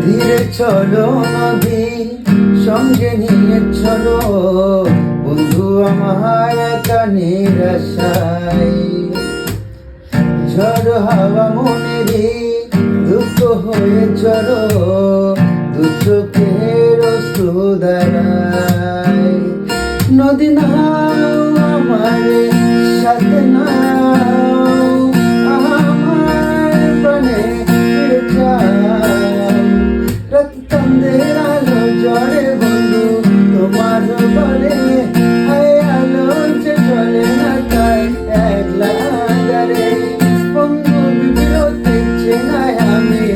ধীরে চলো নদী সঙ্গে নিয়ে চলো বন্ধু আমার একা নিরাশায়। ঝড় হাওয়া মনেরই দুঃখ হয়ে চলো দু চোখের অশ্রু দ্বারায়। নদী নাও আমার সাথে নাও আমার প্রাণে ফিরে যাও। রাত চাঁদের আলো জলে বন্ধু তোমার বলে হায় আলো যে চলে না তাই একলা দাঁড়ে বন্ধু বিরতি চেনায় আমি